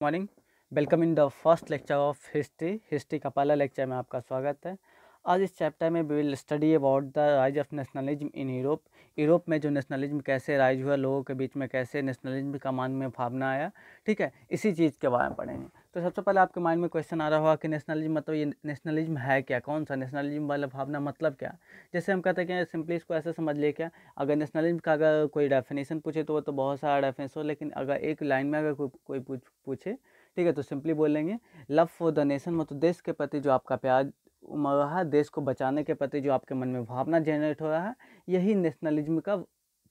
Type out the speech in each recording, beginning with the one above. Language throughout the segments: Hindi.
Morning. Welcome in the first lecture of history का पहला लेक्चर में आपका स्वागत है। आज इस चैप्टर में we will study about the rise of nationalism in Europe. Europe में जो नेशनलिज्म कैसे राइज हुआ, लोगों के बीच में कैसे नेशनलिज्म का मन में भावना आया, ठीक है, इसी चीज़ के बारे में पढ़ेंगे। तो सबसे पहले आपके माइंड में क्वेश्चन आ रहा होगा कि नेशनलिज्म मतलब ये नेशनलिज्म है क्या, कौन सा नेशनलिज्म वाला भावना मतलब क्या। जैसे हम कहते हैं कि सिंपली इसको ऐसे समझ लिए क्या, अगर नेशनलिज्म का अगर कोई डेफिनेशन पूछे तो वो तो बहुत सारा डेफिनेशन हो, लेकिन अगर एक लाइन में अगर कोई पूछे, ठीक है, तो सिंपली बोलेंगे लव फॉर द नेशन, मतलब देश के प्रति जो आपका प्यार उमड़ रहा है, देश को बचाने के प्रति जो आपके मन में भावना जनरेट हो रहा है, यही नेशनलिज्म का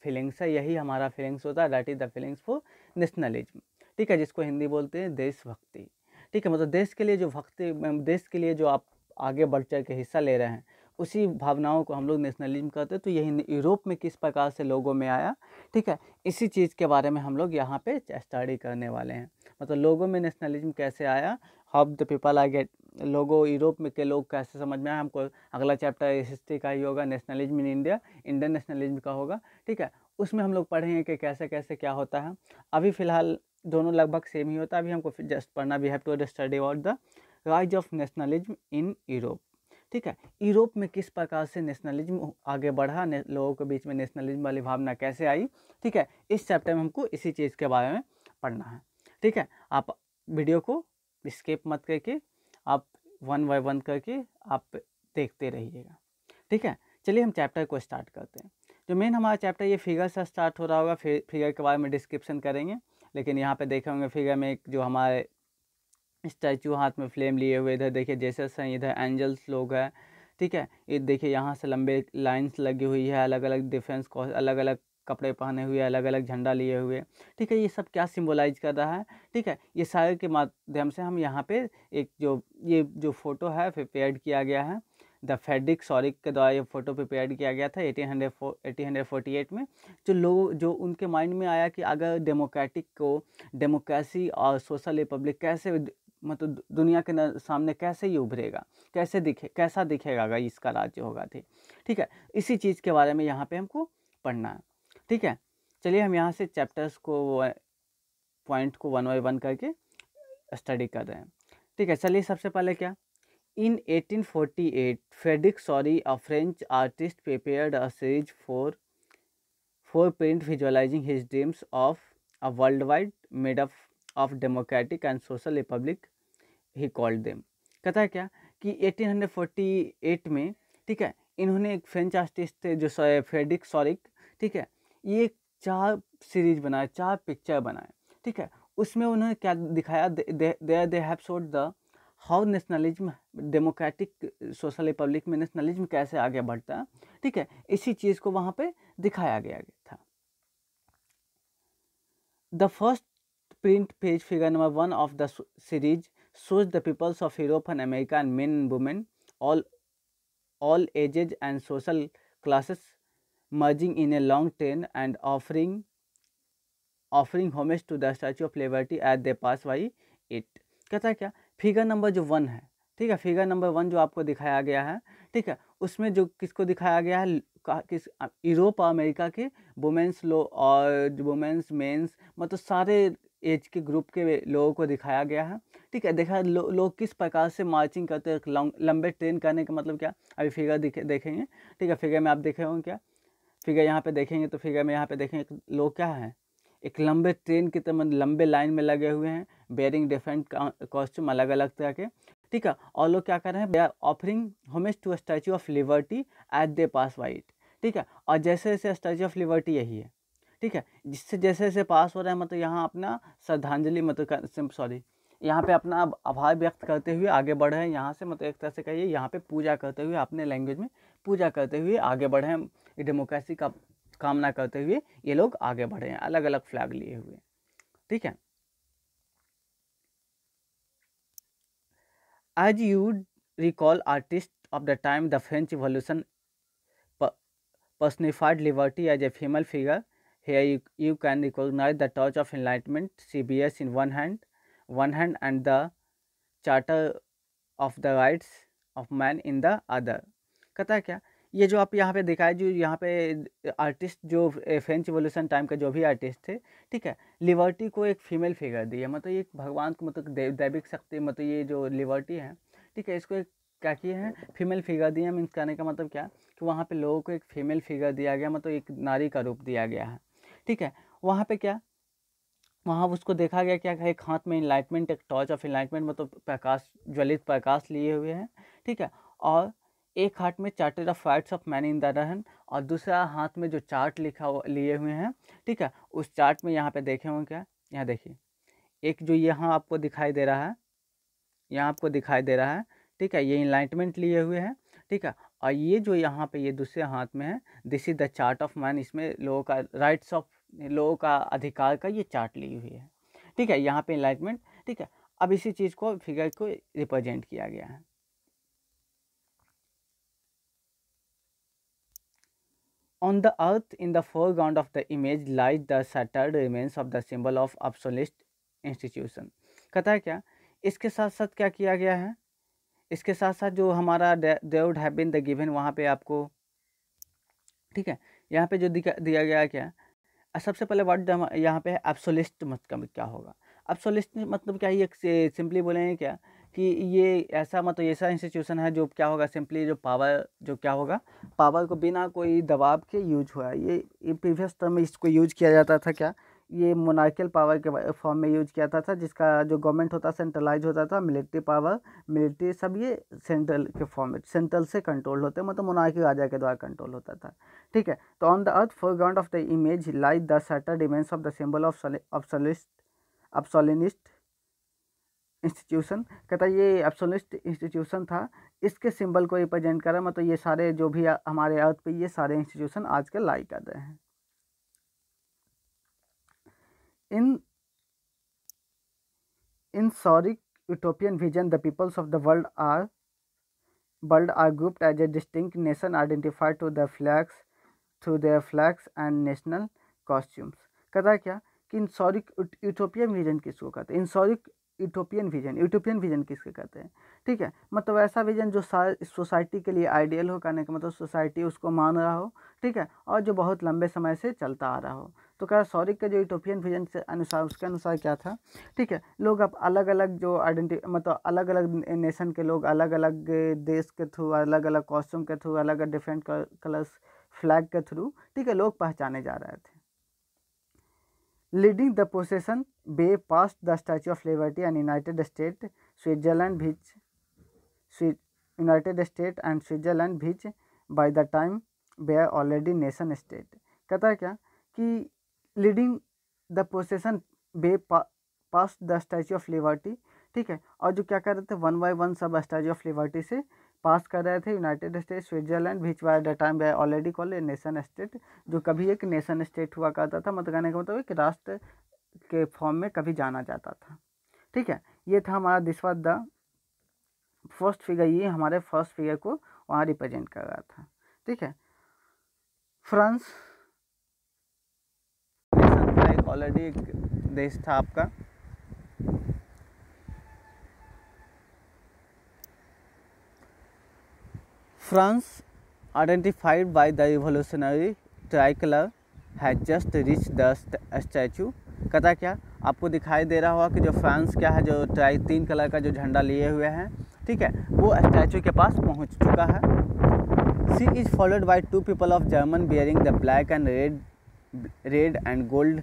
फीलिंग्स है, यही हमारा फीलिंग्स होता है, that is the feelings for nationalism. ठीक है, जिसको हिंदी बोलते हैं देशभक्ति। ठीक है, मतलब देश के लिए जो भक्ति, देश के लिए जो आप आगे बढ़ चढ़ के हिस्सा ले रहे हैं, उसी भावनाओं को हम लोग नेशनलिज्म कहते हैं। तो यही यूरोप में किस प्रकार से लोगों में आया, ठीक है, इसी चीज़ के बारे में हम लोग यहाँ पे स्टडी करने वाले हैं। मतलब लोगों में नेशनलिज्म कैसे आया, how the people I get, लोगों यूरोप में के लोग कैसे समझ में आए। हमको अगला चैप्टर हिस्ट्री का ही होगा, nationalism in India, Indian nationalism का होगा। ठीक है, उसमें हम लोग पढ़ेंगे कि कैसे कैसे क्या होता है। अभी फ़िलहाल दोनों लगभग सेम ही होता है। अभी हमको जस्ट पढ़ना, we have to study about the rise of nationalism in Europe. ठीक है, यूरोप में किस प्रकार से नेशनलिज्म आगे बढ़ा, लोगों के बीच में नेशनलिज्म वाली भावना कैसे आई। ठीक है, इस चैप्टर में हमको इसी चीज़ के बारे में पढ़ना है। ठीक है, आप वीडियो को स्किप मत करके आप वन बाय वन करके आप देखते रहिएगा। ठीक है, चलिए हम चैप्टर को स्टार्ट करते हैं। जो मेन हमारा चैप्टर ये फिगर से स्टार्ट हो रहा होगा, फिगर के बारे में डिस्क्रिप्शन करेंगे। लेकिन यहाँ पे देखे होंगे फिगर में एक जो हमारे स्टैचू हाथ में फ्लेम लिए हुए, इधर देखिए जेसस हैं, इधर एंजल्स लोग हैं। ठीक है, ये देखिए यहाँ से लंबे लाइंस लगी हुई है, अलग अलग डिफेंस को, अलग अलग कपड़े पहने हुए, अलग अलग झंडा लिए हुए। ठीक है, ये सब क्या सिंबलाइज कर रहा है। ठीक है, ये सारे के माध्यम से हम यहाँ पे एक ये जो फोटो है प्रिपेयर्ड किया गया है, द फ्रेडरिक शॉरिक के द्वारा ये फोटो प्रिपेयर्ड किया गया था 1848 में। जो लोग, जो उनके माइंड में आया कि अगर डेमोक्रेसी और सोशल रिपब्लिक कैसे, मतलब दुनिया के सामने कैसे ये उभरेगा, कैसा दिखेगा अगर इसका राज्य होगा। ठीक है, इसी चीज़ के बारे में यहाँ पे हमको पढ़ना है। ठीक है, चलिए हम यहाँ से चैप्टर्स को, पॉइंट को वन बाय वन करके स्टडी कर रहे हैं। ठीक है, चलिए सबसे पहले क्या, in 1848 Frederic Sorrieu, a French artist, prepared a series for print visualizing his dreams of a worldwide made up of democratic and social republic, he called them। कहता है क्या कि 1848 में, ठीक है, इन्होंने एक फ्रेंच आर्टिस्ट थे जो फ्रेडरिक शॉरिक, ठीक है, ये 4 सीरीज बनाए, 4 पिक्चर बनाए। ठीक है, उसमें उन्होंने क्या दिखाया, they have showed the how nationalism, democratic social Republic में नेशनलिज्म कैसे आगे बढ़ता है। ठीक है, इसी चीज़ को वहाँ पे दिखाया गया था। The first print page, figure number 1 of the series, shows the peoples of Europe and America and men and women, all ages and social classes, merging in a long train and offering homage to the Statue of Liberty as they pass by it। कहता है क्या, फिगर नंबर जो 1 है, ठीक है, फिगर नंबर 1 जो आपको दिखाया गया है, ठीक है, उसमें जो किसको दिखाया गया है, किस यूरोप और अमेरिका के वुमेंस और वुमेंस मेंस, मतलब सारे एज के ग्रुप के लोगों को दिखाया गया है। ठीक है, देखा लोग किस प्रकार से मार्चिंग करते हैं, लंबे ट्रेन करने का मतलब क्या, अभी फिगर देखेंगे। ठीक है, फिगर में आप देखे होंगे क्या, फिगर यहाँ पे देखेंगे तो फिगर में यहाँ पे देखेंगे लोग क्या हैं, एक लंबे ट्रेन की तरह लंबे लाइन में लगे हुए हैं, बेयरिंग डिफरेंट कॉस्ट्यूम, अलग अलग तरह के। ठीक है, और लोग क्या कर रहे हैं, they are offering homage to statue of liberty at they pass by it. ठीक है, और जैसे जैसे स्टैचू ऑफ लिबर्टी यही है, ठीक है, जिससे जैसे जैसे पास हो रहा है, मतलब यहाँ अपना श्रद्धांजलि, मतलब सॉरी, यहाँ पे अपना आभार व्यक्त करते हुए आगे बढ़े हैं यहाँ से, मतलब एक तरह से कहिए यहाँ पे पूजा करते हुए, अपने लैंग्वेज में पूजा करते हुए आगे बढ़े हैं, डेमोक्रेसी का कामना करते हुए ये लोग आगे बढ़े हैं, अलग अलग फ्लैग लिए हुए। ठीक है, as you recall artist of the time, the French revolution personified liberty as a female figure। Here you can recognize the torch of enlightenment, CBS in one hand and the charter of the rights of man in the other। कहता है क्या ये जो आप यहाँ पे दिखाए, जो यहाँ पे आर्टिस्ट जो फ्रेंच रिवॉल्यूशन टाइम का जो भी आर्टिस्ट थे, ठीक है, लिबर्टी को एक फीमेल फिगर दी है, मतलब ये एक भगवान को, मतलब दैविक शक्ति, मतलब ये जो लिबर्टी है, ठीक है, इसको एक क्या किए हैं, फीमेल फिगर दिए हैं। मीन्स कहने का मतलब क्या कि वहाँ पे लोगों को एक फीमेल फिगर दिया गया, मतलब एक नारी का रूप दिया गया है, ठीक है। वहाँ पे क्या, वहाँ उसको देखा गया क्या, एक हाथ में इनलाइटमेंट, एक टॉर्च ऑफ इनलाइटमेंट, मतलब प्रकाश, ज्वलित प्रकाश लिए हुए हैं, ठीक है। और एक हाथ में chartered of fights of man in the run, और दूसरा हाथ में जो चार्ट लिखा लिए हुए हैं, ठीक है। उस चार्ट में यहाँ पे देखे होंगे क्या, यहाँ देखिए, एक जो यहाँ आपको दिखाई दे रहा है, यहाँ आपको दिखाई दे रहा है, ठीक है, ये इनलाइटमेंट लिए हुए हैं, ठीक है। और ये जो यहाँ पे ये दूसरे हाथ में है, this is the chart of man, इसमें लोगों का राइट्स ऑफ, लोगों का अधिकार का ये चार्ट ली हुई है, ठीक है। यहाँ पे इनलाइटमेंट, ठीक है। अब इसी चीज़ को, फिगर को रिप्रेजेंट किया गया है। On the earth, in the foreground of the image, lies the shattered remains of the symbol of obsolete institution। कहता है क्या, इसके साथ साथ क्या किया गया है, इसके साथ साथ जो हमारा there would have been the given, वहाँ पे आपको, ठीक है, यहाँ पे जो दिया गया है क्या, सबसे पहले वर्ड यहाँ पे है एब्सोल्यूट, मतलब क्या होगा, एब्सोल्यूट मतलब क्या, ये सिंपली बोलेंगे क्या कि ये ऐसा, मतलब ऐसा इंस्टीट्यूशन है जो क्या होगा, सिंपली जो पावर, जो क्या होगा, पावर को बिना कोई दबाव के यूज हुआ है। ये प्रीवियस टर्म में इसको यूज किया जाता था क्या, ये मोनार्कियल पावर के फॉर्म में यूज किया था, जिसका जो गवर्नमेंट होता सेंट्रलाइज होता था, मिलिट्री पावर, मिलिट्री सब ये सेंट्रल के फॉर्म में, सेंट्रल से कंट्रोल होते, मतलब मोनार्की राजा के द्वारा कंट्रोल होता था, ठीक है। तो on the earth foreground of the image like the shattered remains of the symbol of absolutist institution. कहता है ये अब्सोल्यूनिस्ट इंस्टीट्यूशन था, इसके सिंबल को रिप्रेजेंट करा, मतलब ये सारे जो भी हमारे अर्थ पे ये सारे इंस्टीट्यूशन आजकल लाई कर रहे हैं। In Sauric utopian vision, the peoples of the world are grouped as a distinct nation identified to the flags, through their flags and national costumes। कहता है क्या कि इन सॉरिक यूटोपियन विजन किसको कहते हैं, इन सॉरिक यूटोपियन विजन किसके कहते हैं, ठीक है। मतलब ऐसा विजन जो सोसाइटी के लिए आइडियल हो, कहने का मतलब सोसाइटी उसको मान रहा हो, ठीक है, और जो बहुत लंबे समय से चलता आ रहा हो। तो क्या सॉरिक का जो यूटोपियन विजन से अनुसार, उसके अनुसार क्या था, ठीक है, लोग अब अलग अलग जो मतलब अलग अलग नेशन के लोग अलग अलग देश के थ्रू, अलग अलग कॉस्ट्यूम के थ्रू, अलग अलग डिफरेंट कलर्स फ्लैग के थ्रू, ठीक है, लोग पहचाने जा रहे थे। Leading the procession way past the statue of liberty and United State Switzerland which by the time they are already nation state. कहता है क्या कि leading the procession way past the statue of liberty, ठीक है, और जो क्या कर रहे थे, वन बाय वन सब स्टैचू ऑफ लिबर्टी से पास कर रहे थे United State Switzerland which by the time way already called a nation state, जो कभी एक नेशन स्टेट हुआ करता था, मतलब कहने का मतलब एक राष्ट्र के फॉर्म में कभी जाना जाता था, ठीक है। ये था हमारा this was the first figure, ये हमारे फर्स्ट फिगर को वहाँ रिप्रेजेंट कर रहा था, ठीक है। फ्रांस ऑलरेडी एक देश था आपका, France identified by the revolutionary tricolour has just reach the statue. कहता क्या, आपको दिखाई दे रहा होगा कि जो फ्रांस क्या है, जो तीन कलर का जो झंडा लिए हुए हैं, ठीक है, वो स्टैचू के पास पहुंच चुका है। She is followed by two people of German bearing the black and red and gold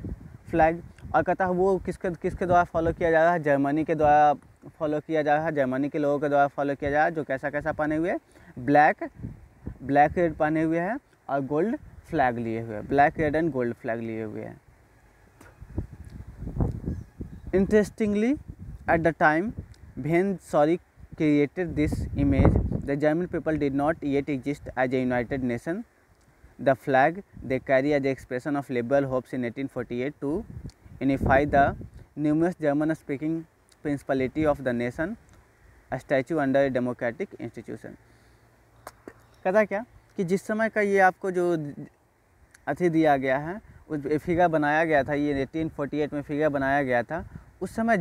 flag. और कहता है वो किसके द्वारा फॉलो किया जा रहा है, जर्मनी के द्वारा फॉलो किया जा रहा है, जर्मनी के लोगों के द्वारा फॉलो किया जा रहा है, जो कैसा पहने हुए, ब्लैक रेड पहने हुए हैं और गोल्ड फ्लैग लिए हुए, black red and gold flag लिए हुए हैं। Interestingly at the time when Sorrieu created this image, the German people did not yet exist as a united nation. The flag they carry as an expression of liberal hopes in 1848 to unify the numerous German-speaking principality of the nation, a statue under a democratic institution। कहता क्या कि जिस समय का ये आपको जो अथी दिया गया है, उस फिगर बनाया गया था, ये 1848 में फिगर बनाया गया था, उस समय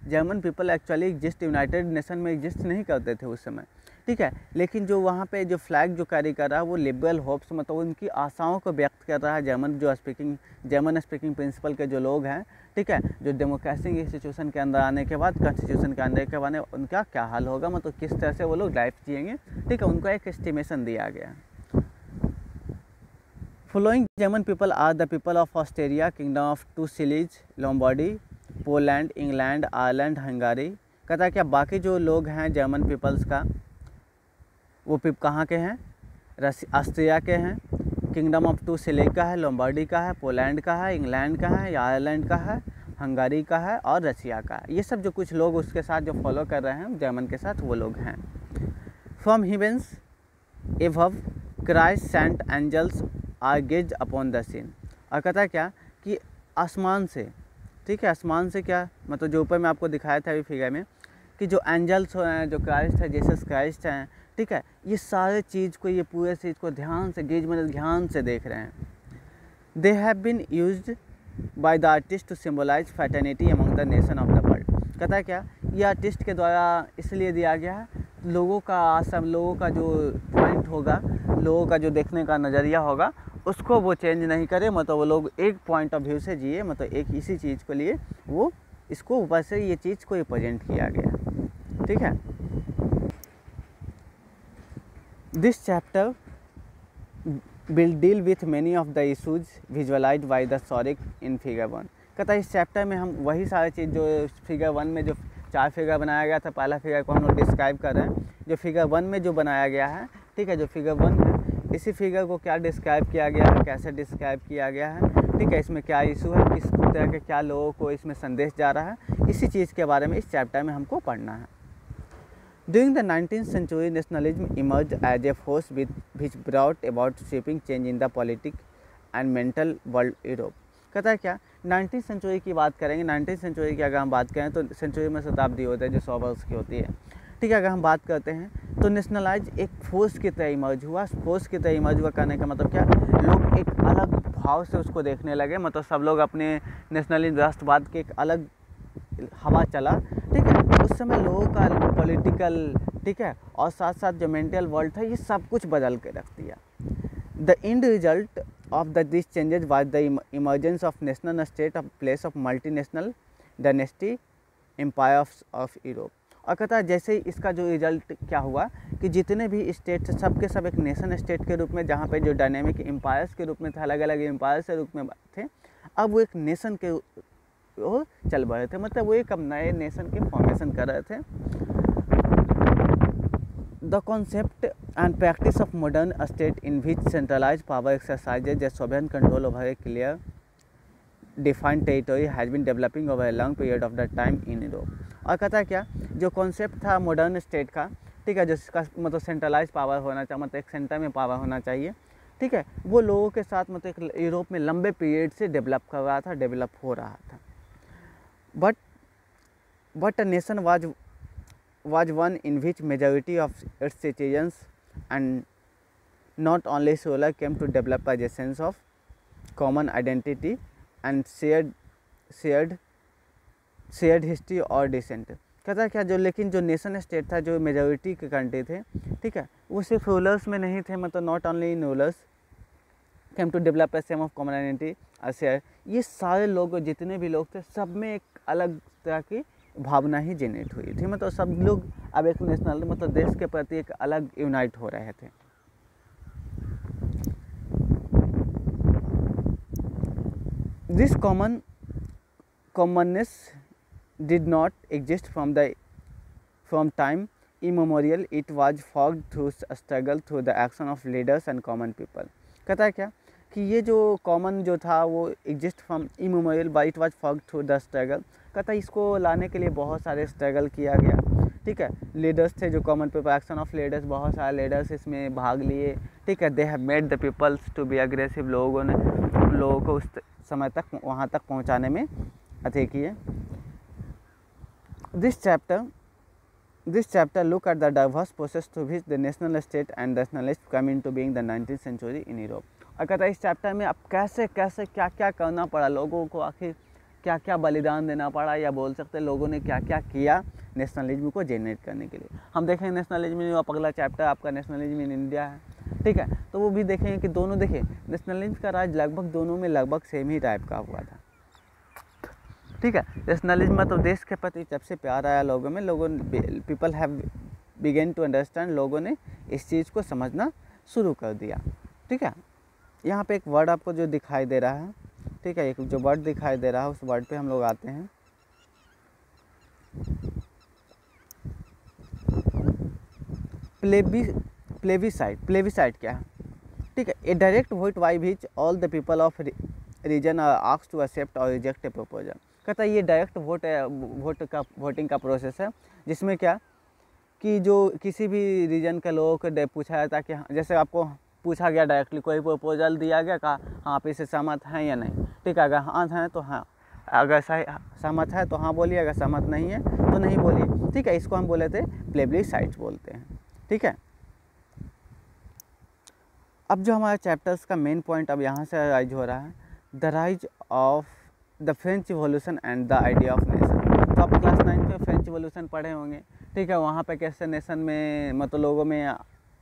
German people actually exist United nation में एग्जिस्ट नहीं करते थे उस समय, ठीक ठीक है। लेकिन जो वहाँ पे जो फ्लैग जो कैरी कर रहा है वो लिबरल होप्स, मतलब उनकी आशाओं को व्यक्त कर रहा है जर्मन स्पीकिंग प्रिंसिपल के जो लोग हैं, ठीक है, जो डेमोक्रेसी इंस्टीट्यूशन के अंदर आने के बाद, कॉन्स्टिट्यूशन के अंदर के बाद उनका क्या हाल होगा, मतलब किस तरह से वो लोग लाइफ जिएंगे, ठीक है, उनको एक एस्टिमेशन दिया गया। Following German people are the people of Austria, kingdom of two Sicilies, Lombardy, Poland, England, Ireland, Hungary. कहता है क्या बाकी जो लोग हैं जर्मन पीपल्स का, वो कहाँ के हैं, ऑस्ट्रिया के हैं, किंगडम ऑफ टू सिलीज का है, लॉम्बार्डी का है, पोलैंड का है, इंग्लैंड का है, आयरलैंड का है, हंगारी का है और रशिया का है। ये सब जो कुछ लोग उसके साथ जो फॉलो कर रहे हैं जर्मन के साथ, वो लोग हैं। From heavens above Christ saint angels are gazed upon the scene. और कहता है क्या कि आसमान से, ठीक है, आसमान से क्या मतलब जो ऊपर में आपको दिखाया था अभी फिगर में, कि जो एंजल्स हैं, जो क्राइस्ट है, जीसस क्राइस्ट हैं, ठीक है, ये सारे चीज़ को, ये पूरे चीज़ को ध्यान से गेज मतलब ध्यान से देख रहे हैं। They have been used by the artist to symbolize fraternity among the nation of the world. कहता है क्या ये आर्टिस्ट के द्वारा इसलिए दिया गया है, लोगों का आसम, लोगों का जो पॉइंट होगा, लोगों का जो देखने का नज़रिया होगा, उसको वो चेंज नहीं करे, मतलब वो लोग एक पॉइंट ऑफ व्यू से जिए, मतलब एक इसी चीज़ को लिए वो इसको ऊपर से ये चीज़ को रिप्रेजेंट किया गया, ठीक है। This chapter will deal with many of the issues visualised by the Sorrieu in figure 1। कहता है इस चैप्टर में हम वही सारी चीज़ जो फिगर 1 में जो 4 फिगर बनाया गया था, पहला फिगर को हम लोग डिस्क्राइब कर रहे हैं, जो फिगर 1 में जो बनाया गया है, ठीक है, जो फिगर 1 है, इसी फिगर को क्या डिस्क्राइब किया गया है, कैसे डिस्क्राइब किया गया है, ठीक है, इसमें क्या इशू है, किस तरह के क्या लोगों को इसमें संदेश जा रहा है, इसी चीज़ के बारे में इस चैप्टर में हमको पढ़ना है। During the 19th century, nationalism emerged as a force which brought about sweeping change in the political and mental world Europe। कहता है क्या 19th सेंचुरी की बात करेंगे, 19th सेंचुरी की अगर हम बात करें तो सेंचुरी में शताब्दी होता है जो 100 वर्ष की होती है, ठीक है। अगर हम बात करते हैं तो नेशनलाइज एक फोर्स की तरह इमर्ज हुआ। फोर्स की तरह इमर्ज हुआ कहने का मतलब क्या, लोग एक अलग भाव से उसको देखने लगे, मतलब सब लोग अपने नेशनलिज्म राष्ट्रवाद के एक अलग हवा चला, ठीक है। उस समय लोगों का पॉलिटिकल, ठीक है, और साथ साथ जो मेंटल वर्ल्ड था, ये सब कुछ बदल के रख दिया। The end result of this changes was the emergence of national state of place of multinational dynasty empire of Europe. और कहता है जैसे ही इसका जो रिजल्ट क्या हुआ कि जितने भी स्टेट थे सब के सब एक नेशन स्टेट के रूप में, जहाँ पे जो डायनेमिक एम्पायर्स के रूप में थे, अलग अलग एम्पायर्स के रूप में थे, अब वो एक नेशन के वो चल रहे थे, मतलब वो एक अब नए नेशन के फॉर्मेशन कर रहे थे। The concept and practice of modern state in which centralise power exercises the sovereign control over a clear defined territory has been developing over a long period of the time in Europe. और कहता है क्या जो कॉन्सेप्ट था मॉडर्न स्टेट का, ठीक है, जिसका मतलब सेंट्रलाइज पावर होना चाहिए, मतलब एक सेंटर में पावर होना चाहिए, ठीक है, वो लोगों के साथ मतलब एक यूरोप में लंबे पीरियड से डेवलप कर रहा था, डेवलप हो रहा था। But a nation was one in which majority of its citizens and not only solar came to develop as a sense of common identity and shared history or descent। कहता है क्या जो लेकिन जो नेशन स्टेट था, जो मेजॉरिटी के कंट्री थे, ठीक है, वो सिर्फ रूलर्स में नहीं थे, मतलब not only in rulers came to develop a sense of common identity और शेयर। ये सारे लोग जितने भी लोग थे सब में एक अलग तरह की भावना ही जनरेट हुई थी, मतलब सब लोग अब एक नेशनल मतलब देश के प्रति एक अलग यूनाइट हो रहे थे। This commonness did not exist from time immemorial, it was formed through struggle through the action of leaders and common people. कहता है क्या कि ये जो कॉमन जो था वो exist from immemorial by it was formed through the struggle. कहता है इसको लाने के लिए बहुत सारे स्ट्रगल किया गया, ठीक है, लीडर्स थे जो common people, action of leaders, बहुत सारे लीडर्स इसमें भाग लिए, ठीक है। They have made the peoples to be aggressive, लोगों ने लोगों को उस समय तक वहाँ तक पहुँचाने में अथी किए। This chapter look at the diverse process through which the national state and nationalism come into being the 19th century in Europe। और कहता है इस चैप्टर में अब कैसे कैसे क्या क्या करना पड़ा लोगों को, आखिर क्या क्या बलिदान देना पड़ा, या बोल सकते हैं लोगों ने क्या क्या किया नेशनलिज्म को जनरेट करने के लिए। हम देखेंगे नेशनलिज्म में अब अगला चैप्टर आपका नेशनलिज्म इन इंडिया है, ठीक है, तो वो भी देखेंगे कि दोनों देखें नेशनलिज्म का राज लगभग दोनों में लगभग सेम ही टाइप का हुआ था, ठीक है। नेशनलिज्म में तो देश के प्रति जब से प्यार आया लोगों में, लोगों people have began to understand, लोगों ने इस चीज़ को समझना शुरू कर दिया, ठीक है। यहाँ पे एक वर्ड आपको जो दिखाई दे रहा है, ठीक है, एक जो वर्ड दिखाई दे रहा है उस वर्ड पे हम लोग आते हैं। प्लेबिसाइट क्या है, ठीक है, a direct vote by which all the people of region are asked to accept और रिजेक्ट ए प्रपोजल। कहता है ये डायरेक्ट वोटिंग का प्रोसेस है, जिसमें क्या कि जो किसी भी रीजन के लोगों को पूछा जाता कि जैसे आपको पूछा गया डायरेक्टली, कोई प्रपोजल दिया गया, कहा हाँ आप इससे सहमत हैं या नहीं, ठीक है, अगर हाँ हैं तो हाँ, अगर सहमत है तो हाँ बोलिए, अगर सहमत नहीं है तो नहीं बोलिए, ठीक है। इसको हम बोले थे प्लेबिसाइट बोलते हैं, ठीक है। अब जो हमारे चैप्टर्स का मेन पॉइंट अब यहाँ से राइज हो रहा है, the rise of the French revolution and the idea of nation. तो आप क्लास 9 में फ्रेंच रिवॉल्यूशन पढ़े होंगे, ठीक है, वहाँ पे कैसे नेशन में मतलब लोगों में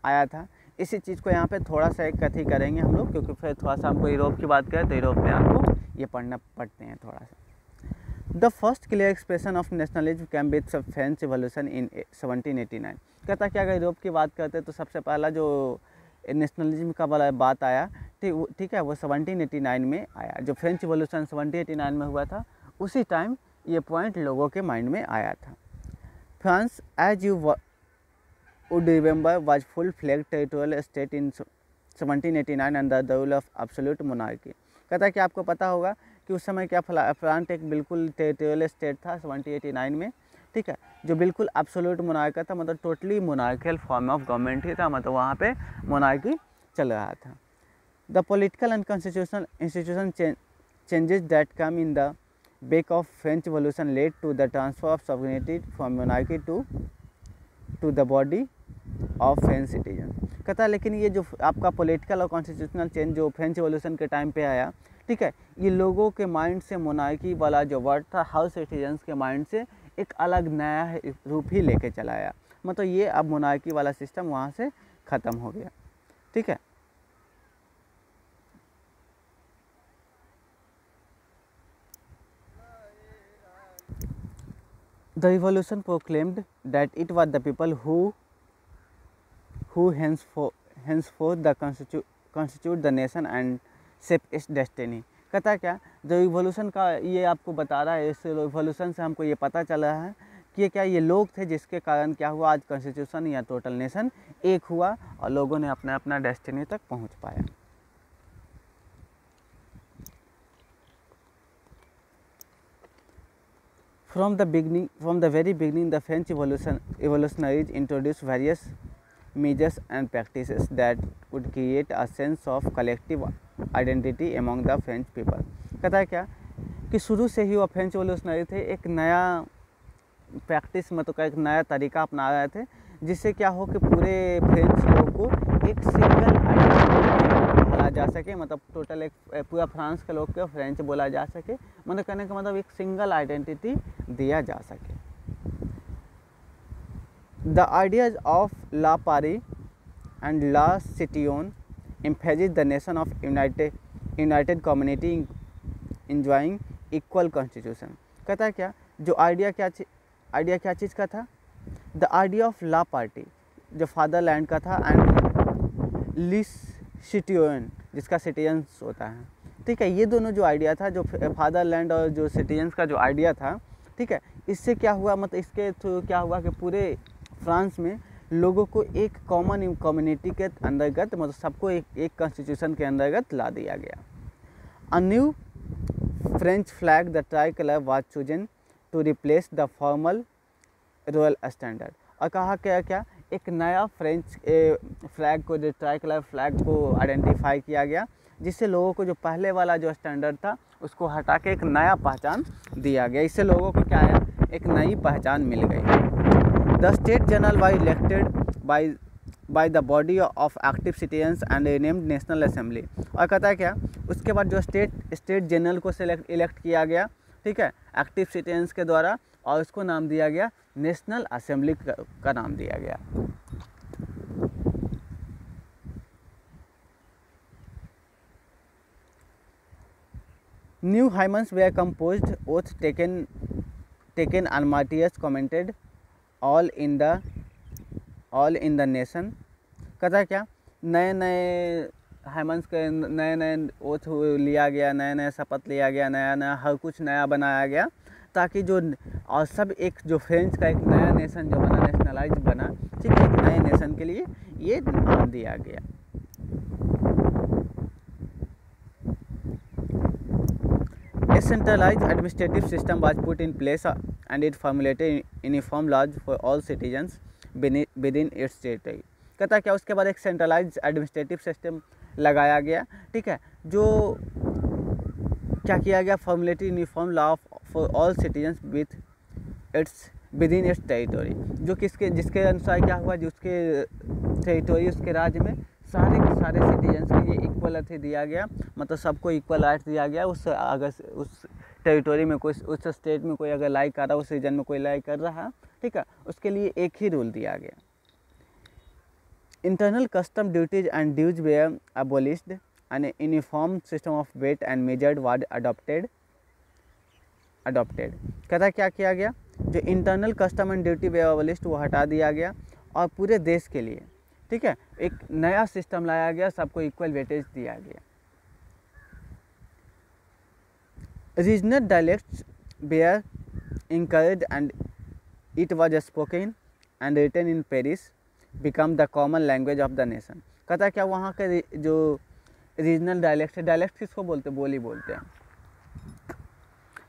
आया था, इसी चीज़ को यहाँ पे थोड़ा सा एक कथी करेंगे हम लोग, क्योंकि फिर थोड़ा सा हमको यूरोप की बात करें तो यूरोप में आपको ये पढ़ते हैं थोड़ा सा। The first clear expression of nationalism came with French revolution in 1789। कहता कि अगर यूरोप की बात करते तो सबसे पहला जो नेशनलिज्म का वाला बात आया, ठीक है, वो 1789 में आया। जो फ्रेंच रिवॉल्यूशन 1789 में हुआ था, उसी टाइम ये पॉइंट लोगों के माइंड में आया था। France as you would remember was full-fledged territorial state in 1789 under the rule of absolute monarchy। कहता है कि आपको पता होगा कि उस समय क्या फ्रांस एक बिल्कुल टेरिटोरियल स्टेट था 1789 में, ठीक है, जो बिल्कुल एब्सोल्यूट मोनार्की था, मतलब totally monarchial form of government ही था, मतलब वहाँ पे मोनार्की चल रहा था। The political and constitutional institution changes that come in the wake of French Revolution led to the transfer of sovereignty from monarchy to the body of French citizen. कहता है लेकिन ये जो आपका पॉलिटिकल और कॉन्स्टिट्यूशनल चेंज जो फ्रेंच रिवॉल्यूशन के टाइम पे आया, ठीक है, ये लोगों के माइंड से मोनार्की वाला जो वर्ड था हर सिटीजन्स के माइंड से एक अलग नया रूप ही लेके चला आया, मतलब ये अब मोनार्की वाला सिस्टम वहाँ से ख़त्म हो गया, ठीक है। The revolution proclaimed that it was the people who henceforth the constitute the nation and shape its destiny। कहता है क्या, जो रिवॉल्यूशन का ये आपको बता रहा है, इस रिवॉल्यूशन से हमको ये पता चला है कि क्या ये लोग थे जिसके कारण क्या हुआ, आज कॉन्स्टिट्यूशन या टोटल नेशन एक हुआ और लोगों ने अपना अपना डेस्टिनी तक पहुंच पाया। From the very beginning, the French revolutionaries introduced various measures and practices that would create a sense of collective identity among the French people। कहता है क्या कि शुरू से ही वो फ्रेंच रिवॉल्यूशनरी थे, एक नया प्रैक्टिस मतलब एक नया तरीका अपना रहे थे, जिससे क्या हो कि पूरे फ्रेंच लोगों को एक सिंगल आइडेंटिटी बोला जा सके, मतलब टोटल एक पूरा फ्रांस के लोग को फ्रेंच बोला जा सके, मतलब कहने का मतलब एक सिंगल आइडेंटिटी दिया जा सके। The ideas of la patrie and la citoyen emphasis the nation of united community enjoying equal constitution. कहता है क्या, जो आइडिया क्या चीज़ का था, द आइडिया ऑफ ला पार्टी जो फादरलैंड का था, एंड लिस सिटियन जिसका सिटीजन्स होता है, ठीक है, ये दोनों जो आइडिया था, जो फादरलैंड और जो सिटीजन्स का जो आइडिया था, ठीक है, इससे क्या हुआ, मतलब इसके थ्रू क्या हुआ कि पूरे फ्रांस में लोगों को एक कॉमन कम्युनिटी के अंतर्गत, मतलब सबको एक कॉन्स्टिट्यूशन के अंतर्गत ला दिया गया। A new French flag the tricolour was chosen to replace the former royal standard. और कहा क्या एक नया फ्रेंच फ्लैग को, जो ट्राई कलर फ्लैग को आइडेंटिफाई किया गया, जिससे लोगों को जो पहले वाला जो स्टैंडर्ड था उसको हटा के एक नया पहचान दिया गया। इससे लोगों को क्या आया, एक नई पहचान मिल गई। The state general was elected by the body of active citizens and named national assembly. और कहता है क्या, उसके बाद जो स्टेट जनरल को इलेक्ट किया गया, ठीक है, एक्टिव सिटीजन्स के द्वारा, और उसको नाम दिया गया नेशनल असेंबली का नाम दिया गया। New हाइमन्स way composed oath taken and Martyrs commented all in the nation। कहता क्या, नए नए हाइमन्स के नए नए ओथ लिया गया, नया नया शपथ लिया गया, नया नया हर कुछ नया बनाया गया, ताकि जो और सब एक जो फ्रेंच का एक नया नेशन जो बना, नेशनलाइज बना, ठीक है, एक नए नेशन के लिए ये नाम दिया गया। A centralized administrative system was put in place and it formulated uniform laws for all citizens within its territory। कहता क्या, उसके बाद एक सेंट्रलाइज एडमिनिस्ट्रेटिव सिस्टम लगाया गया, ठीक है, जो क्या किया गया, formulated uniform law for all citizens with in its territory, जो जिसके अनुसार क्या हुआ, जिसके टेरिटरी, उसके राज्य में सारे के सारे सिटीजन्स के लिए इक्वल अथी दिया गया, मतलब सबको इक्वल राइट दिया गया। अगर उस टेरिटरी में कोई, उस स्टेट में कोई अगर लाई कर रहा है, उस रीजन में कोई लाई कर रहा है, ठीक है, उसके लिए एक ही रूल दिया गया। Internal custom duties and dues were abolished and uniform system of weight and measured was adopted. कहता क्या किया गया, जो internal custom and duty were abolished वो हटा दिया गया, और पूरे देश के लिए, ठीक है, एक नया सिस्टम लाया गया, सबको इक्वल वेटेज दिया गया। Regional dialects were encouraged and it was spoken and written in Paris become the common language of the nation। कहता क्या, वहाँ के जो रीजनल डायलेक्ट है, डायलेक्ट किसको बोलते हैं, बोली बोलते हैं।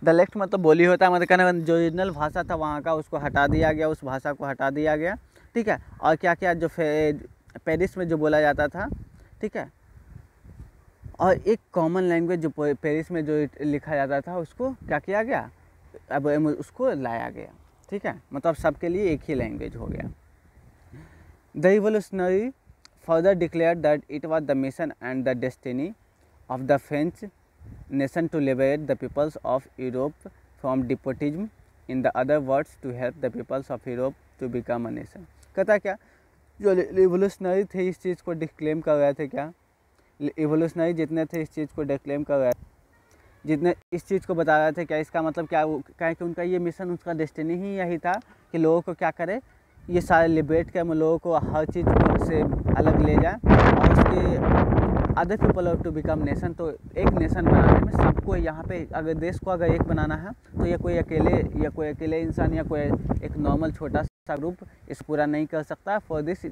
डायलेक्ट मतलब बोली होता है, मतलब कहना जो रीजनल भाषा था वहाँ का, उसको हटा दिया गया, उस भाषा को हटा दिया गया, ठीक है, और क्या क्या जो पेरिस में जो बोला जाता था, ठीक है, और एक कॉमन लैंग्वेज जो पेरिस में जो लिखा जाता था उसको क्या किया गया, अब उसको लाया गया, ठीक है, मतलब सबके लिए एक ही लैंग्वेज हो गया। The revolutionary further declared that it was the mission and the destiny of the French nation to liberate the peoples of Europe from despotism, in the other words to help the peoples of Europe to become a nation. कहता क्या, जो रिवोल्यूशनरी थे इस चीज़ को डिक्लेम कर रहे थे, क्या रिवोल्यूशनरी जितने थे इस चीज़ को डिक्लेम कर रहे थे, जितने इस चीज़ को बता रहे थे, क्या इसका मतलब क्या, कि उनका ये मिशन, उसका डेस्टिनी ही यही था कि लोगों को क्या करे, ये सारे लिबरेट के, लोगों को हर चीज़ को से अलग ले जाए, और उसके other people to become nation. तो एक नेशन बनाने में सबको, यहाँ पे अगर देश को अगर एक बनाना है तो ये कोई अकेले इंसान या कोई एक नॉर्मल छोटा सा ग्रुप इस पूरा नहीं कर सकता। For this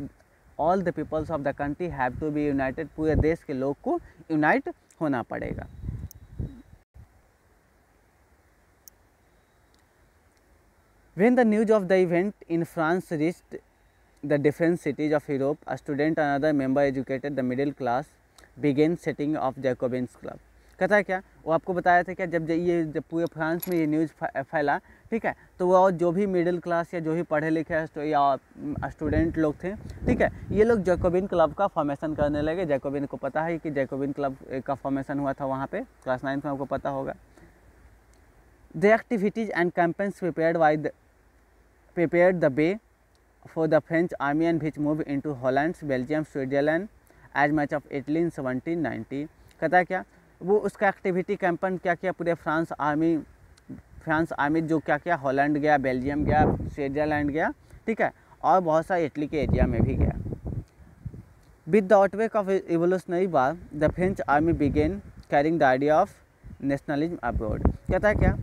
all the peoples of the country have to be united, पूरे देश के लोग को यूनाइट होना पड़ेगा। When the news of the event in France reached the different cities of Europe, a student and other member educated the middle class began setting of Jacobins Club। कहता है क्या, वो आपको बताया था क्या, जब पूरे फ्रांस में ये न्यूज़ फैला, ठीक है, तो वो जो भी मिडिल क्लास या जो भी पढ़े लिखे या स्टूडेंट लोग थे, ठीक है, ये लोग जैकोबिन क्लब का फॉर्मेशन करने लगे। जैकोबिन को पता है कि जैकोबिन क्लब का फॉर्मेशन हुआ था वहाँ पे, क्लास 9 में आपको पता होगा। The activities and campaigns prepared the way for the French army and which moved into Holland, Belgium, Switzerland as much of Italy in 1790। कहता है क्या, वो उसका एक्टिविटी कैंपेन क्या किया, पूरे फ्रांस आर्मी जो क्या किया, हॉलैंड गया, बेल्जियम गया, स्विट्जरलैंड गया, ठीक है, और बहुत सारे इटली के एरिया में भी गया। With the outbreak of revolutionary war the French army began carrying the idea of nationalism abroad. कहता है क्या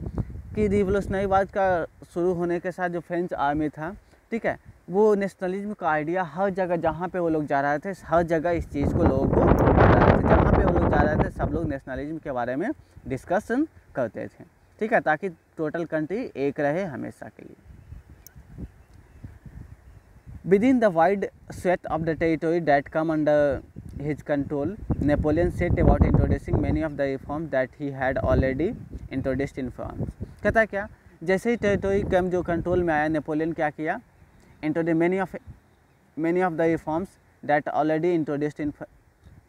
कि रिवोल्यूशनरी वार का शुरू होने के साथ जो फ्रेंच आर्मी था, ठीक है, वो नेशनलिज्म का आइडिया हर जगह जहाँ पे वो लोग जा रहे थे, हर जगह इस चीज़ को लोगों को बता रहे थे। जहाँ पे वो लोग जा रहे थे सब लोग नेशनलिज्म के बारे में डिस्कशन करते थे, ठीक है, ताकि टोटल कंट्री एक रहे हमेशा के लिए। Within the wide swath of the territory that come under his control, Napoleon set about introducing many of the reforms that he had already introduced in France। कहता है क्या, जैसे ही टेरिटरी कम जो कंट्रोल में आया, नेपोलियन क्या किया, introduce many of the reforms that already introduced in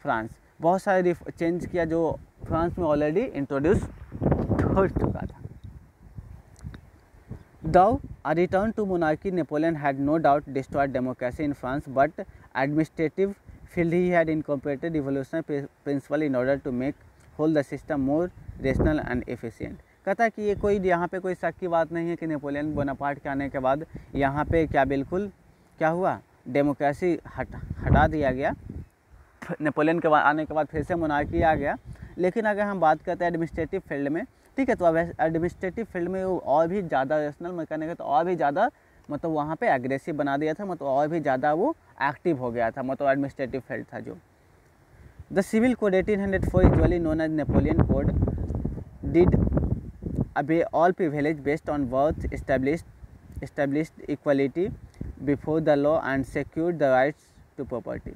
France। बहुत सारे चेंज किया जो फ्रांस में ऑलरेडी इंट्रोड्यूस हो चुका था। Though a return to monarchy, Napoleon had no doubt destroyed democracy in France, but administrative field he had incorporated revolutionary principle in order to make whole the system more rational and efficient. कहता है कि ये कोई यहाँ पे कोई शक की बात नहीं है कि नेपोलियन बोनापार्ट के आने के बाद यहाँ पे क्या बिल्कुल क्या हुआ, डेमोक्रेसी हटा दिया गया। नेपोलियन के आने के बाद फिर से मोनार्की आ गया। लेकिन अगर हम बात करते हैं एडमिनिस्ट्रेटिव फील्ड में, ठीक है, तो अब एडमिनिस्ट्रेटिव फील्ड में वो और भी ज़्यादा रैशनल मैकेनिक, तो और भी ज़्यादा मतलब वहाँ पे एग्रेसिव बना दिया था, मतलब और भी ज़्यादा वो एक्टिव हो गया था, मतलब एडमिनिस्ट्रेटिव फील्ड था जो। The civil code 1804 usually known as Napoleon code did away all privilege based on birth, established equality before the law and secured the rights to property।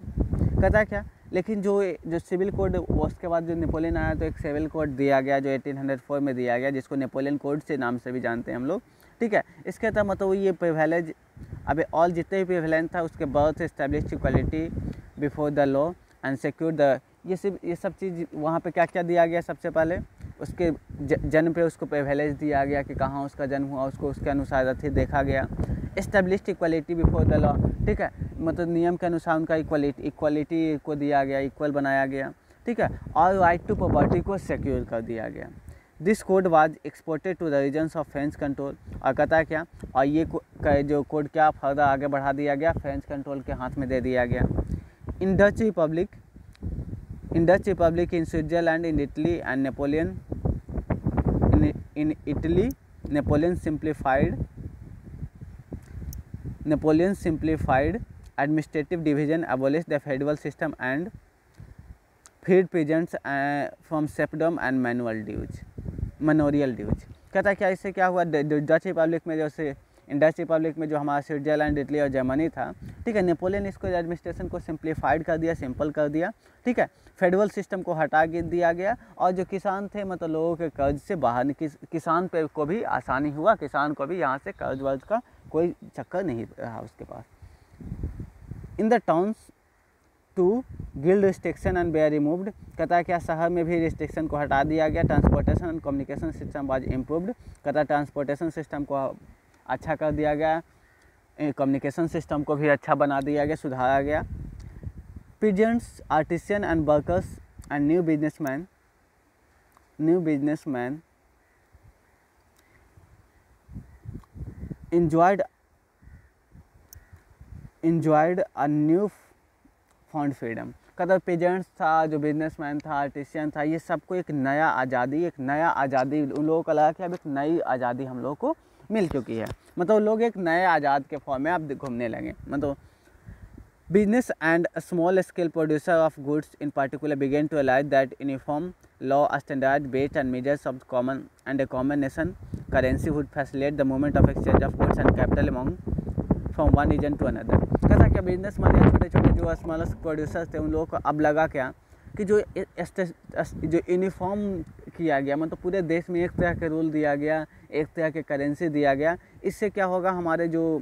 कहता क्या, लेकिन जो सिविल कोड उसके बाद जो नेपोलियन आया तो एक सिविल कोड दिया गया जो 1804 में दिया गया, जिसको नेपोलियन कोड से नाम से भी जानते हैं हम लोग, ठीक है। इसके तहत मतलब ये प्रिविलेज अबे ऑल जितने भी प्रिविलेज था उसके birth, established equality before the law and secure the, ये सब चीज़ वहाँ पे क्या क्या दिया गया, सबसे पहले उसके जन्म पे उसको प्रिविलेज दिया गया कि कहाँ उसका जन्म हुआ, उसको उसके अनुसार अथी देखा गया। Established equality before the law, ठीक है, मतलब नियम के अनुसार उनका इक्वालिटी को दिया गया, इक्वल बनाया गया, ठीक है, और राइट टू प्रॉपर्टी को सिक्योर कर दिया गया। This code was exported to the regions of French control, और कहता है क्या, और ये जो कोड क्या फर्दर आगे बढ़ा दिया गया, फ्रेंच कंट्रोल के हाथ में दे दिया गया। In Dutch Republic, in Switzerland, in Italy and in Italy, Napoleon simplified administrative division, abolished the feudal system and freed peasants from serfdom and manorial dues। कहता है क्या, इससे क्या हुआ, डच रिपब्लिक में जैसे डच रिपब्लिक में जो हमारा स्विट्जरलैंड, इटली और जर्मनी था, ठीक है, नेपोलियन इसको एडमिनिस्ट्रेशन को सिंप्लीफाइड कर दिया, सिंपल कर दिया, ठीक है, फेडरल सिस्टम को हटा के दिया गया, और जो किसान थे मतलब लोगों के कर्ज से बाहर, किसान पे को भी आसानी हुआ, किसान को भी यहाँ से कर्ज वर्ज का कोई चक्कर नहीं रहा उसके पास। In the towns too guild restriction and were removed, कहता है क्या, शहर में भी रिस्ट्रिक्शन को हटा दिया गया। Transportation and communication system was improved, कहता है ट्रांसपोर्टेशन सिस्टम को अच्छा कर दिया गया, कम्युनिकेशन सिस्टम को भी अच्छा बना दिया गया, सुधारा गया। Peasants, artisan and workers and new businessman enjoyed a new found freedom। कहता पेजेंट्स था, जो बिजनेसमैन था, आर्टिसियन था, ये सबको एक नया आज़ादी उन लोगों को लगा कि अब एक नई आज़ादी हम लोगों को मिल चुकी है, मतलब लोग एक नए आज़ाद के फॉर्म में अब घूमने लगे। मतलब business and small scale producer of goods in particular began to realise that uniform law, standard based and measures of common and a common nation currency would facilitate the movement of exchange of goods and capital among from one region to another. कहता क्या, बिजनेस मान या छोटे छोटे जो स्मॉल प्रोड्यूसर्स थे उन लोगों को अब लगा क्या कि जो यूनिफॉर्म किया गया, मतलब पूरे देश में एक तरह के रूल दिया गया, एक तरह के करेंसी दिया गया, इससे क्या होगा, हमारे जो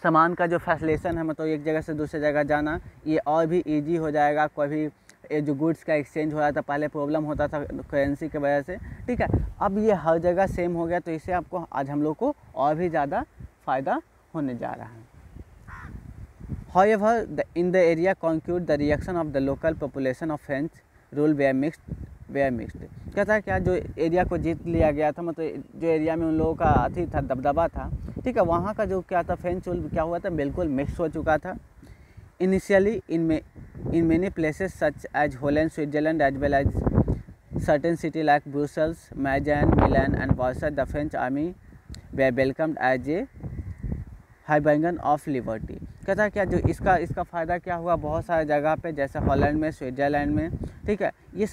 सामान का जो फैसिलेशन है, मतलब एक जगह से दूसरी जगह जाना, ये और भी इजी हो जाएगा। कोई भी जो गुड्स का एक्सचेंज हो रहा था, पहले प्रॉब्लम होता था करेंसी की वजह से, ठीक है, अब ये हर जगह सेम हो गया, तो इससे आपको आज हम लोग को और भी ज़्यादा फ़ायदा होने जा रहा है। However, in the area conquered, the reaction of the local population of French rule were mixed। कहता है क्या, जो एरिया को जीत लिया गया था, मतलब जो एरिया में उन लोगों का अथी था, दबदबा था, ठीक है, वहाँ का जो क्या था, फ्रेंच रूल क्या हुआ था, बिल्कुल मिक्स हो चुका था। Initially in many places such as Holland, Switzerland as well as certain cities like Brussels, Majan, Milan and Warsaw, the French army were welcomed as a हाइबैंगन ऑफ लिबर्टी। कहता है क्या, जो इसका फ़ायदा क्या हुआ, बहुत सारे जगह पे जैसे हॉलैंड में, स्विट्ज़रलैंड में, ठीक है, ये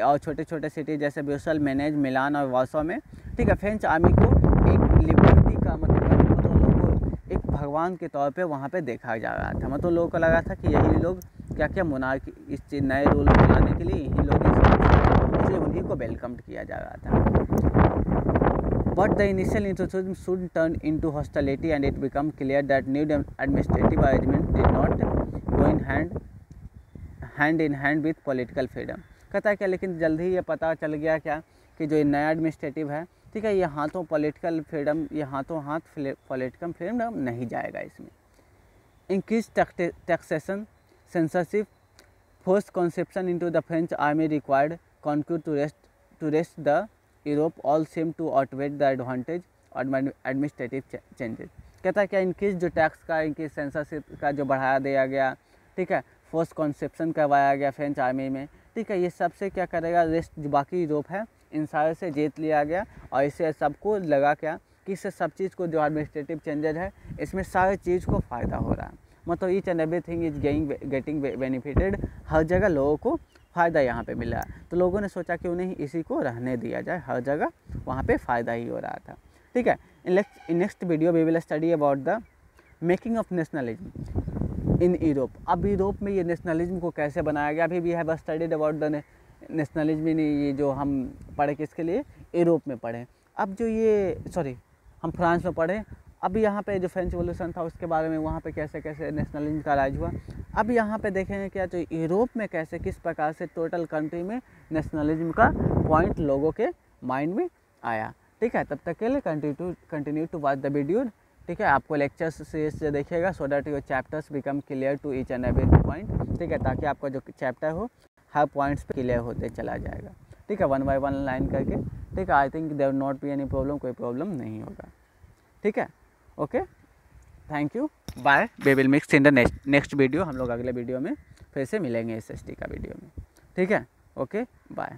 और छोटे छोटे सिटी जैसे ब्रुसेल, मेनेज, मिलान और वार्सो में, ठीक है, फ्रेंच आर्मी को एक लिबर्टी का मतलब लोगों को एक भगवान के तौर पे वहाँ पे देखा जा रहा था। मतलब लोगों को लगा था कि यही लोग क्या मोनार्की, इस चीज़ नए रूल बनाने के लिए यही लोग, इसलिए उन्हीं को वेलकम्ड किया जा रहा था। But the initial enthusiasm soon turned into hostility and it became clear that new administrative arrangements did not go hand in hand with political freedom। कहता है क्या, लेकिन जल्द ही ये पता चल गया क्या कि जो नया एडमिनिस्ट्रेटिव है ठीक है, ये हाथों पॉलिटिकल फ्रीडम, ये हाथों हाथ पॉलिटिकल फ्रीडम नहीं जाएगा इसमें। Increase taxation, censorship, force conscription into the French army required conquer to rest the Europe all seem to outweigh the advantage और एडमिनिस्ट्रेटिव चेंजेस। कहता है क्या, इंक्रीज जो टैक्स का, इंक्रीज सेंसरशिप का जो बढ़ा दिया गया, ठीक है, फोर्स कॉन्सेप्शन करवाया गया फ्रेंच आर्मी में, ठीक है, ये सबसे क्या करेगा, रेस्ट जो बाकी यूरोप है इन सारे से जीत लिया गया। और इसे सबको लगा क्या कि इससे सब चीज़ को जो एडमिनिस्ट्रेटिव चेंजेस है इसमें सारे चीज़ को फ़ायदा हो रहा है, मतलब each and everything is getting benefited, हर जगह लोगों को फ़ायदा यहाँ पे मिल रहा है। तो लोगों ने सोचा क्यों नहीं इसी को रहने दिया जाए, हर जगह वहाँ पे फ़ायदा ही हो रहा था। ठीक है, in next video we will study about the making of nationalism in Europe. अब यूरोप में ये नेशनलिज्म को कैसे बनाया गया, अभी we have studied about the nationalism in, ये जो हम पढ़े किसके लिए, यूरोप में पढ़े। अब जो ये हम फ्रांस में पढ़े, अब यहाँ पे जो फ्रेंच रिवॉल्यूशन था उसके बारे में वहाँ पे कैसे कैसे नेशनलिज्म का राज हुआ। अब यहाँ पे देखेंगे क्या जो यूरोप में कैसे किस प्रकार से टोटल कंट्री में नेशनलिज्म का पॉइंट लोगों के माइंड में आया। ठीक है, तब तक के लिए continue to watch the video. ठीक है, आपको लेक्चर्स से देखिएगा so that your chapters become clear to each and every point. ठीक है, ताकि आपका जो चैप्टर हो हर पॉइंट्स पे क्लियर होते चला जाएगा। ठीक है, 1 बाय 1 लाइन करके। ठीक है, I think there not be any problem, कोई प्रॉब्लम नहीं होगा। ठीक है, okay, thank you, bye. We will मिक्स इन द नेक्स्ट वीडियो। हम लोग अगले वीडियो में फिर से मिलेंगे SST का वीडियो में। ठीक है, ओके, बाय।